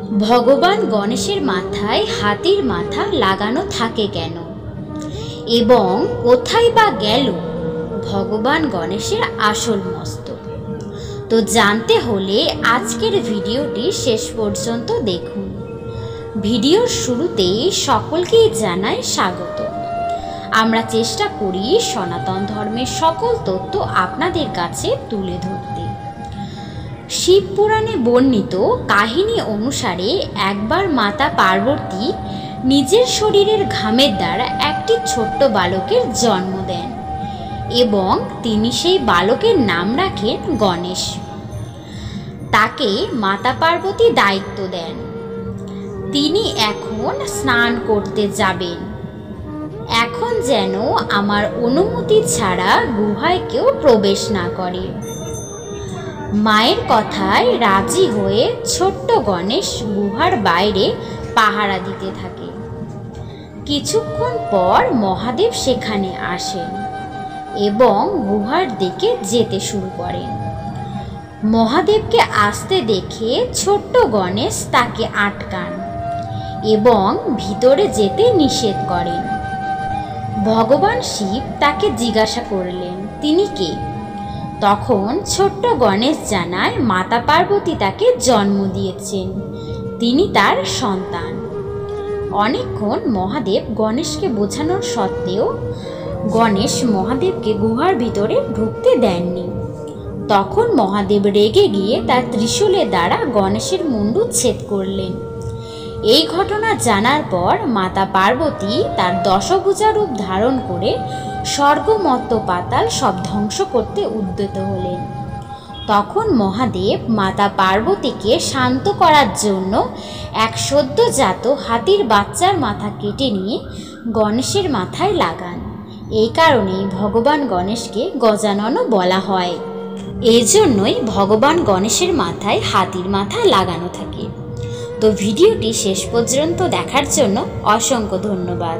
ভগবান গণেশের মাথায় হাতির মাথা লাগানো থাকে কেন এবং কোথায় বা গেল ভগবান গণেশের আসল মস্তক? তো জানতে হলে আজকের ভিডিওটি শেষ পর্যন্ত দেখুন। ভিডিওর শুরুতেই সকলকেই জানাই স্বাগত। আমরা চেষ্টা করি সনাতন ধর্মের সকল তথ্য আপনাদের কাছে তুলে ধরতে। শিব পুরাণে বর্ণিত কাহিনী অনুসারে একবার মাতা পার্বতী নিজের শরীরের ঘামের দ্বারা একটি ছোট্ট বালকের জন্ম দেন এবং তিনি সেই বালকের নাম রাখেন গণেশ। তাকে মাতা পার্বতী দায়িত্ব দেন, তিনি এখন স্নান করতে যাবেন, এখন যেন আমার অনুমতি ছাড়া গুহায় কেউ প্রবেশ না করে। মায়ের কথায় রাজি হয়ে ছোট্ট গণেশ গুহার বাইরে পাহারা দিতে থাকে। কিছুক্ষণ পর মহাদেব সেখানে আসেন এবং গুহার দিকে যেতে শুরু করেন। মহাদেবকে আসতে দেখে ছোট্ট গণেশ তাকে আটকান এবং ভিতরে যেতে নিষেধ করেন। ভগবান শিব তাকে জিজ্ঞাসা করলেন তিনি কে। তখন ছোট্ট গণেশ জানায় মাতা পার্বতী তাকে জন্ম দিয়েছেন, তিনি তার সন্তান। অনেকক্ষণ মহাদেব গণেশকে বোঝানোর সত্ত্বেও গণেশ মহাদেবকে গুহার ভিতরে ঢুকতে দেননি। তখন মহাদেব রেগে গিয়ে তার ত্রিশূলের দ্বারা গণেশের মুন্ডু ছেদ করলেন। এই ঘটনা জানার পর মাতা পার্বতী তার দশভুজা রূপ ধারণ করে স্বর্গ মর্ত্য পাতাল সব ধ্বংস করতে উদ্যত হলেন। তখন মহাদেব মাতা পার্বতীকে শান্ত করার জন্য এক সদ্যজাত হাতির বাচ্চার মাথা কেটে নিয়ে গণেশের মাথায় লাগান। এই কারণেই ভগবান গণেশকে গজাননও বলা হয়। এই জন্যই ভগবান গণেশের মাথায় হাতির মাথা লাগানো থাকে। তো ভিডিওটি শেষ পর্যন্ত দেখার জন্য অসংখ্য ধন্যবাদ।